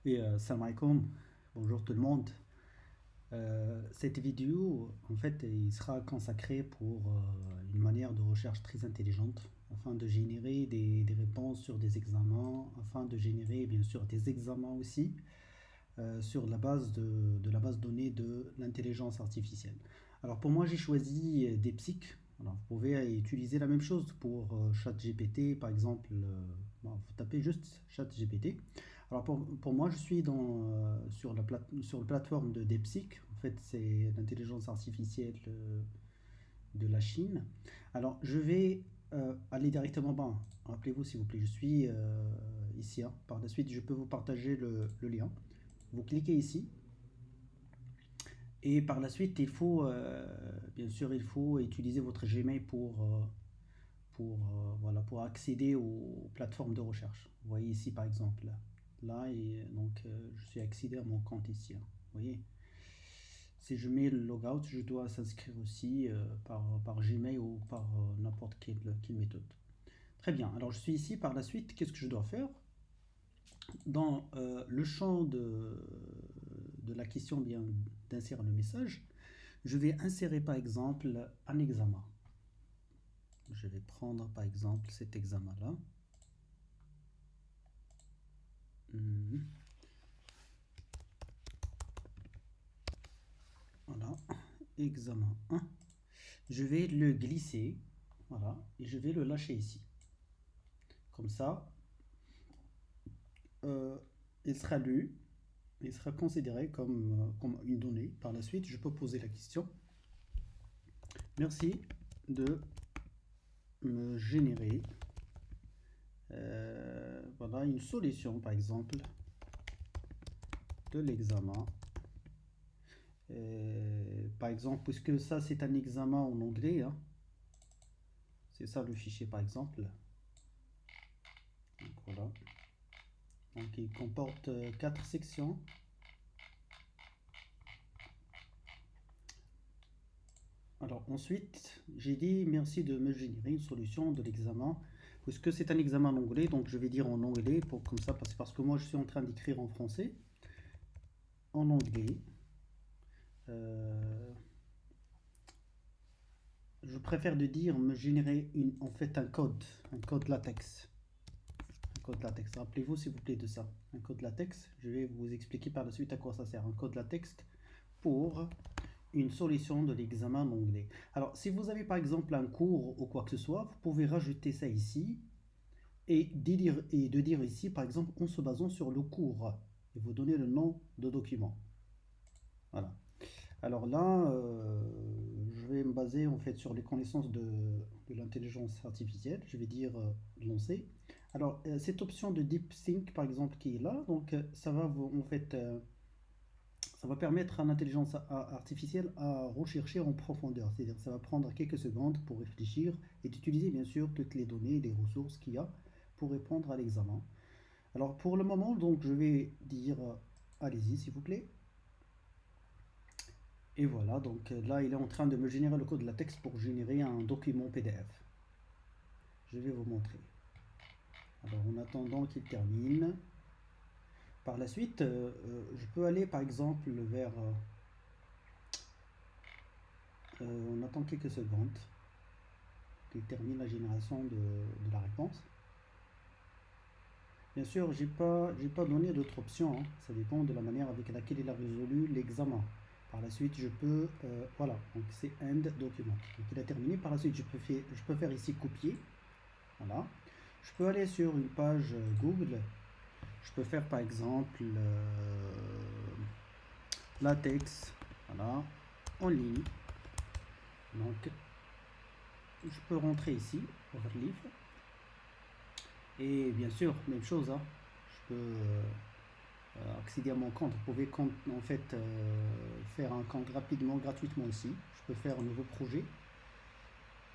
Oui, salam alaikum. Bonjour tout le monde. Cette vidéo, en fait, il sera consacrée pour une manière de recherche très intelligente afin de générer des réponses sur des examens, afin de générer bien sûr des examens aussi sur la base de la base de données de l'intelligence artificielle. Alors pour moi, j'ai choisi DeepSeek. Alors, vous pouvez utiliser la même chose pour ChatGPT, par exemple. Bon, vous tapez juste ChatGPT. Alors pour moi, je suis sur la plateforme de DeepSeek. En fait, c'est l'intelligence artificielle de la Chine. Alors je vais aller directement. Bon, rappelez-vous s'il vous plaît, je suis ici, hein. Par la suite, je peux vous partager le lien. Vous cliquez ici et par la suite, bien sûr, il faut utiliser votre Gmail voilà, pour accéder aux plateformes de recherche. Vous voyez ici par exemple, là, et donc je suis accédé à mon compte ici, hein. Vous voyez, si je mets le logout, je dois s'inscrire aussi par Gmail ou par n'importe quelle méthode. Très bien, alors je suis ici par la suite, qu'est-ce que je dois faire? Dans le champ de la question bien d'insérer le message, je vais insérer par exemple un examen. Je vais prendre par exemple cet examen-là. Mhm. Voilà, examen 1. Je vais le glisser, voilà, et je vais le lâcher ici. Comme ça, euh, il sera lu, il sera considéré comme une donnée. Par la suite, je peux poser la question. Merci de me générer voilà, une solution, par exemple, de l'examen. Par exemple, puisque ça c'est un examen en anglais, hein, c'est ça le fichier par exemple. Donc, voilà. Donc il comporte 4 sections. Alors ensuite, j'ai dit merci de me générer une solution de l'examen. Puisque c'est un examen en anglais, donc je vais dire en anglais comme ça, parce que moi je suis en train d'écrire en français. En anglais. Euh, je préfère de dire me générer en fait un code latex. Un code latex. Rappelez-vous s'il vous plaît de ça. Un code latex. Je vais vous expliquer par la suite à quoi ça sert. Un code latex pour une solution de l'examen en anglais. Alors, si vous avez par exemple un cours ou quoi que ce soit, vous pouvez rajouter ça ici de dire ici, par exemple, en se basant sur le cours et vous donner le nom de document. Voilà. Alors là, je vais me baser en fait sur les connaissances de l'intelligence artificielle. Je vais dire lancer. Alors, cette option de DeepSync, par exemple, qui est là, donc ça va vous, en fait, ça va permettre à l'intelligence artificielle à rechercher en profondeur. C'est-à-dire que ça va prendre quelques secondes pour réfléchir et d'utiliser bien sûr toutes les données, les ressources qu'il y a pour répondre à l'examen. Alors pour le moment, donc je vais dire allez-y s'il vous plaît. Et voilà, donc là il est en train de me générer le code de la texte pour générer un document PDF. Je vais vous montrer. Alors en attendant qu'il termine, par la suite, je peux aller par exemple vers... on attend quelques secondes qu'il termine la génération de la réponse. Bien sûr, j'ai pas donné d'autres options, hein. Ça dépend de la manière avec laquelle il a résolu l'examen. Par la suite, je peux, voilà, donc c'est end document. Donc il a terminé. Par la suite, je peux faire ici copier. Voilà. Je peux aller sur une page Google. Je peux faire par exemple latex, voilà, en ligne. Donc, je peux rentrer ici, livre. Et bien sûr, même chose, hein. Je peux accéder à mon compte. Vous pouvez en fait faire un compte rapidement, gratuitement ici. Je peux faire un nouveau projet,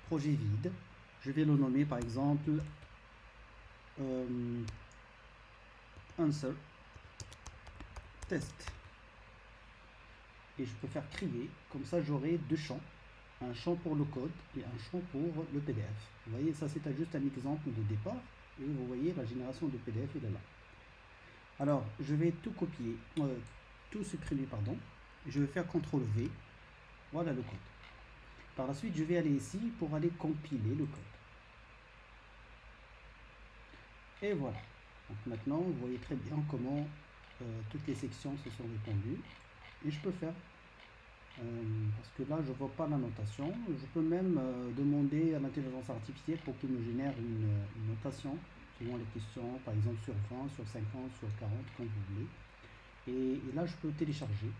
projet vide. Je vais le nommer par exemple euh, answer test. Et je peux faire crier. Comme ça, j'aurai deux champs. Un champ pour le code et un champ pour le PDF. Vous voyez, ça c'est juste un exemple de départ. Et vous voyez, la génération de PDF, il est là. Alors, je vais tout copier, tout supprimer, pardon. Je vais faire CTRL V. Voilà le code. Par la suite, je vais aller ici pour aller compiler le code. Et voilà. Donc maintenant, vous voyez très bien comment toutes les sections se sont répandues. Et je peux faire, parce que là, je ne vois pas la notation. Je peux même demander à l'intelligence artificielle pour qu'il me génère une notation selon les questions, par exemple sur 20, sur 50, sur 40, comme vous voulez. Et là, je peux télécharger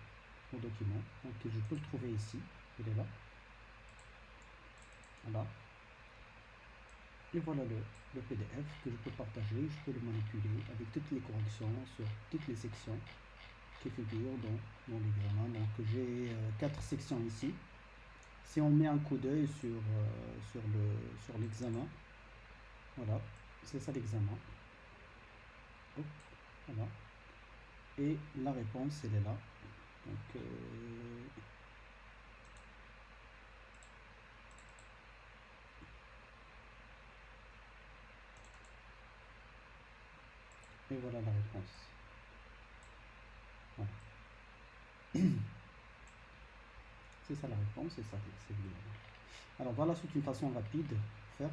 mon document. Donc, je peux le trouver ici. Il est là. Voilà. Et voilà le PDF que je peux partager. Je peux le manipuler avec toutes les corrections sur toutes les sections qui figurent dans l'examen. Donc, j'ai 4 sections ici. Si on met un coup d'œil sur l'examen, voilà, c'est ça l'examen. Voilà. Et la réponse, elle est là. Donc, et voilà la réponse. Voilà. C'est ça la réponse, c'est ça, c'est bien. Alors voilà, c'est une façon rapide de faire.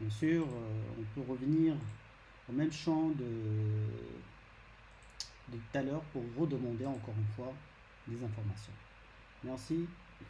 Bien sûr, on peut revenir au même champ de tout à l'heure pour redemander encore une fois des informations. Merci.